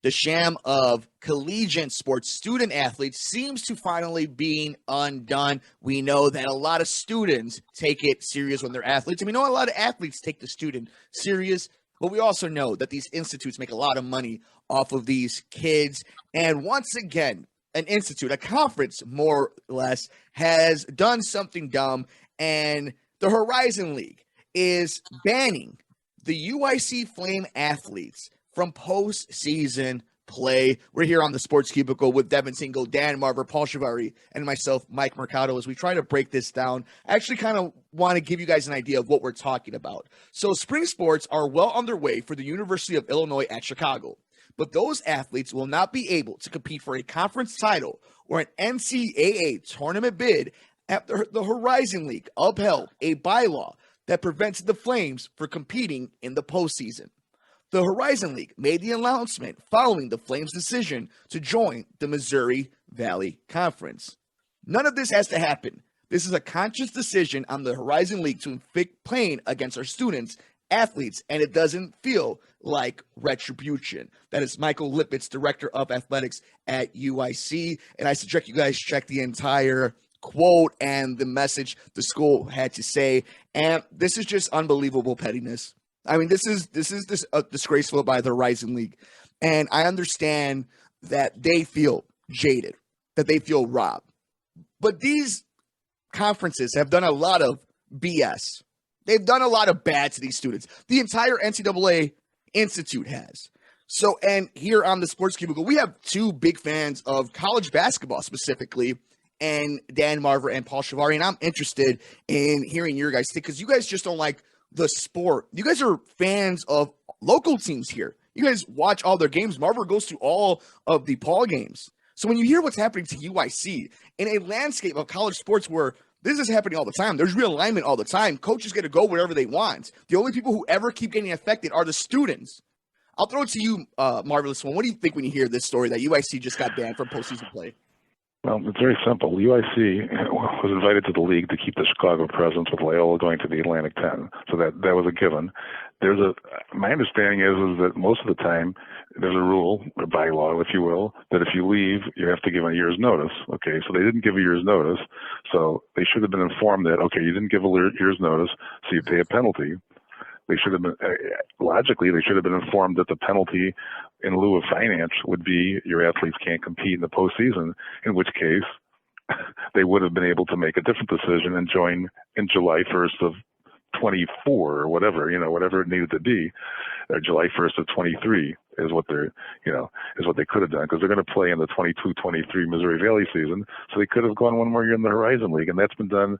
The sham of collegiate sports student athletes seems to finally being undone. We know that a lot of students take it serious when they're athletes, and we know a lot of athletes take the student serious, but we also know that these institutes make a lot of money off of these kids. And once again, an institute, a conference more or less, has done something dumb, and the Horizon League is banning the UIC Flame athletes from postseason play. We're here on the Sports Cubicle with Devin Tingle, Dan Marver, Paul Chivari, and myself, Mike Mercado, as we try to break this down. I actually kind of want to give you guys an idea of what we're talking about. So spring sports are well underway for the University of Illinois at Chicago, but those athletes will not be able to compete for a conference title or an NCAA tournament bid after the Horizon League upheld a bylaw that prevents the Flames from competing in the postseason. The Horizon League made the announcement following the Flames' decision to join the Missouri Valley Conference. None of this has to happen. This is a conscious decision on the Horizon League to inflict pain against our students, athletes, and it doesn't feel like retribution. That is Michael Lippitt's director of athletics at UIC, and I suggest you guys check the entire quote and the message the school had to say. And this is just unbelievable pettiness. I mean, this is disgraceful by the Horizon League. And I understand that they feel jaded, that they feel robbed. But these conferences have done a lot of BS. They've done a lot of bad to these students. The entire NCAA Institute has. So, and here on the Sports Cubicle, we have two big fans of college basketball specifically, and Dan Marver and Paul Chivari. And I'm interested in hearing your guys' take, because you guys just don't like the sport. You guys are fans of local teams here. You guys watch all their games. Marver goes to all of the Paul games. So when you hear what's happening to UIC in a landscape of college sports where this is happening all the time, there's realignment all the time, coaches get to go wherever they want. The only people who ever keep getting affected are the students. I'll throw it to you, Marvelous One. What do you think when you hear this story that UIC just got banned from postseason play? Well, it's very simple. UIC was invited to the league to keep the Chicago presence, with Loyola going to the Atlantic 10. So that was a given. My understanding is that most of the time there's a rule, or bylaw, if you will, that if you leave, you have to give a year's notice. Okay, so they didn't give a year's notice. So they should have been informed that, okay, you didn't give a year's notice, so you pay a penalty. They should have been, logically, they should have been informed that the penalty in lieu of finance would be your athletes can't compete in the postseason, in which case they would have been able to make a different decision and join in July 1st of 24 or whatever it needed to be, or July 1st of 23 is what they could have done, because they're going to play in the 22-23 Missouri Valley season. So they could have gone one more year in the Horizon League, and that's been done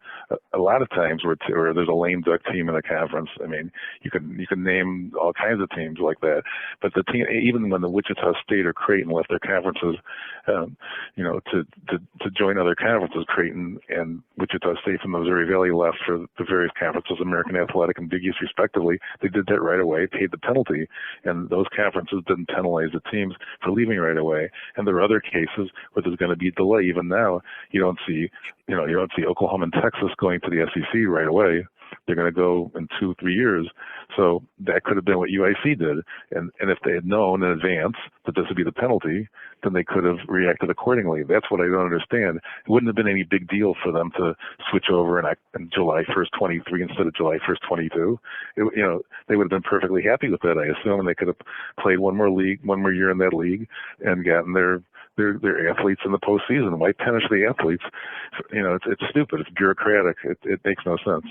a lot of times where there's a lame duck team in a conference. I mean, you can name all kinds of teams like that. But the team, even when the Wichita State or Creighton left their conferences, to join other conferences, Creighton and Wichita State from the Missouri Valley left for the various conferences, American Athletic and Big East respectively. They did that right away, paid the penalty, and those conferences didn't penalize the teams for leaving right away. And there are other cases where there's going to be a delay. Even now, you don't see Oklahoma and Texas going to the SEC right away. They're going to go in 2-3 years. So that could have been what UIC did. And if they had known in advance that this would be the penalty, then they could have reacted accordingly. That's what I don't understand. It wouldn't have been any big deal for them to switch over in July 1st, 23 instead of July 1st, 22. They would have been perfectly happy with that, I assume, and they could have played one more year in that league and gotten their athletes in the postseason. Why punish the athletes? It's stupid. It's bureaucratic. It makes no sense.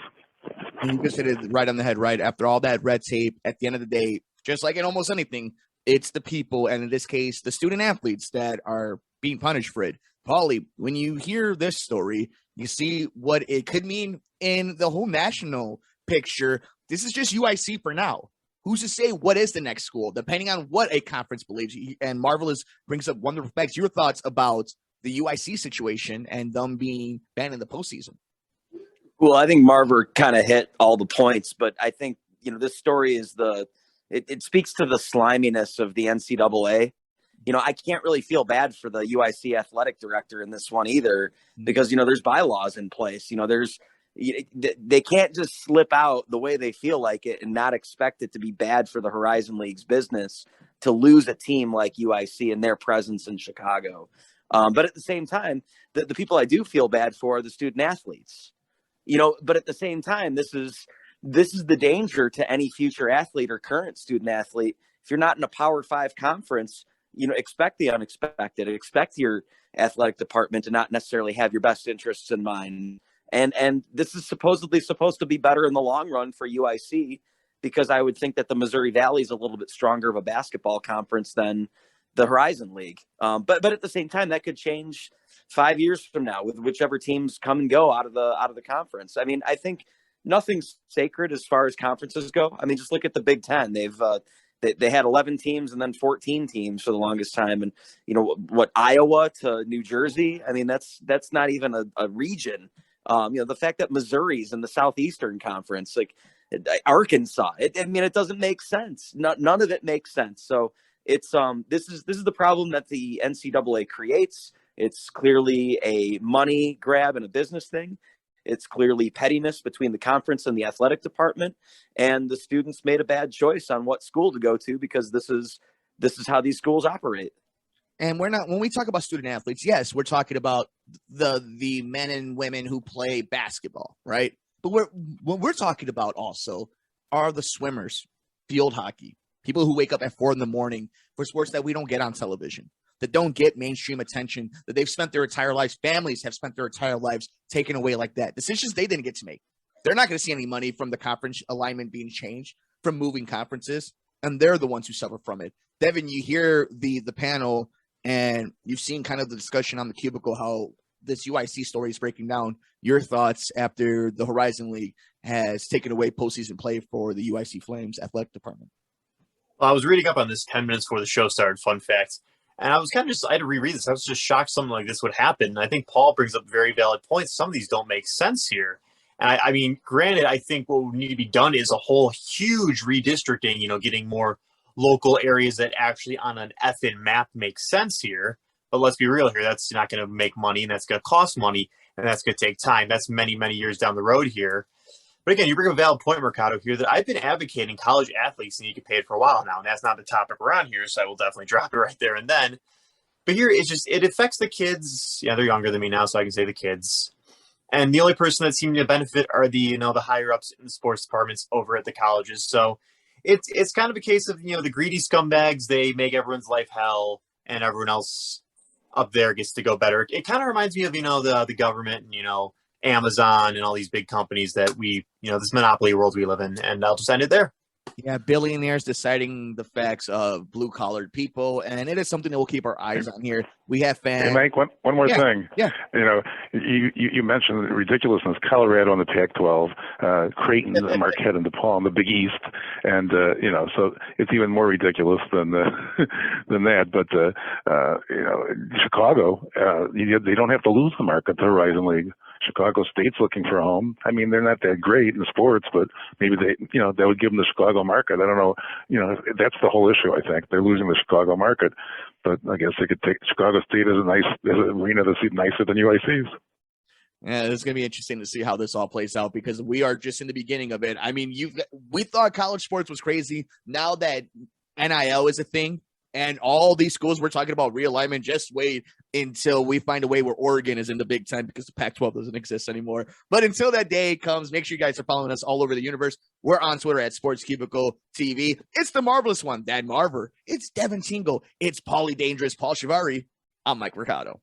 You just hit it right on the head, right? After all that red tape, at the end of the day, just like in almost anything, it's the people, and in this case, the student athletes that are being punished for it. Paulie, when you hear this story, you see what it could mean in the whole national picture. This is just UIC for now. Who's to say what is the next school, depending on what a conference believes? And Marvelous brings up wonderful facts. Your thoughts about the UIC situation and them being banned in the postseason? Well, I think Marver kind of hit all the points, but I think, this story is it speaks to the sliminess of the NCAA. I can't really feel bad for the UIC athletic director in this one either, because, there's bylaws in place. They can't just slip out the way they feel like it and not expect it to be bad for the Horizon League's business to lose a team like UIC and their presence in Chicago. But at the same time, the people I do feel bad for are the student athletes. But at the same time, this is the danger to any future athlete or current student athlete. If you're not in a Power 5 conference, expect the unexpected. Expect your athletic department to not necessarily have your best interests in mind. And this is supposedly supposed to be better in the long run for UIC, because I would think that the Missouri Valley is a little bit stronger of a basketball conference than the Horizon League. But at the same time, that could change 5 years from now with whichever teams come and go out of the conference. I mean, I think nothing's sacred as far as conferences go. I mean, just look at the Big Ten. They had 11 teams and then 14 teams for the longest time. And, what Iowa to New Jersey, I mean, that's not even a region. The fact that Missouri's in the Southeastern Conference, like Arkansas, it doesn't make sense. None of it makes sense. So it's this is the problem that the NCAA creates. It's clearly a money grab and a business thing. It's clearly pettiness between the conference and the athletic department, and the students made a bad choice on what school to go to, because this is how these schools operate. And when we talk about student athletes, yes, we're talking about the men and women who play basketball, right? But what we're talking about also are the swimmers, field hockey, people who wake up at 4 a.m. for sports that we don't get on television, that don't get mainstream attention, that they've spent their entire lives, families have spent their entire lives taken away like that. Decisions they didn't get to make. They're not going to see any money from the conference alignment being changed, from moving conferences, and they're the ones who suffer from it. Devin, you hear the panel, and you've seen kind of the discussion on the cubicle, how this UIC story is breaking down. Your thoughts after the Horizon League has taken away postseason play for the UIC Flames athletic department? Well, I was reading up on this 10 minutes before the show started, fun fact. And I was I had to reread this. I was just shocked something like this would happen. And I think Paul brings up very valid points. Some of these don't make sense here. And I mean, granted, I think what would need to be done is a whole huge redistricting, getting more local areas that actually on an effing map make sense here. But let's be real here. That's not going to make money, and that's going to cost money, and that's going to take time. That's many, many years down the road here. But again, you bring a valid point, Mercado, here, that I've been advocating college athletes need to get paid for a while now, and that's not the topic around here, so I will definitely drop it right there and then. But here, it affects the kids. Yeah, they're younger than me now, so I can say the kids. And the only person that seems to benefit are the higher-ups in the sports departments over at the colleges. So it's kind of a case of, the greedy scumbags, they make everyone's life hell, and everyone else up there gets to go better. It kind of reminds me of, the government and, Amazon and all these big companies that this monopoly world we live in. And I'll just end it there. Yeah, billionaires deciding the facts of blue-collared people, and it is something that we'll keep our eyes on here. We have fans. Hey, Mike, one more thing. Yeah. You mentioned the ridiculousness. Colorado in the Pac-12, Creighton, Marquette in DePaul in the Big East, and so it's even more ridiculous than that. But Chicago, they don't have to lose the market to Horizon League. Chicago State's looking for a home. I mean, they're not that great in sports, but maybe that would give them the Chicago market. I don't know. That's the whole issue. I think they're losing the Chicago market, but I guess they could take Chicago State as an arena that's even nicer than UIC's. Yeah, it's going to be interesting to see how this all plays out, because we are just in the beginning of it. I mean, we thought college sports was crazy. Now that NIL is a thing, and all these schools we're talking about realignment, just wait until we find a way where Oregon is in the Big Ten, because the Pac-12 doesn't exist anymore. But until that day comes, make sure you guys are following us all over the universe. We're on Twitter at Sports Cubicle TV. It's the marvelous one, Dan Marver. It's Devin Tingle. It's Paulie Dangerous, Paul Chivari. I'm Mike Mercado.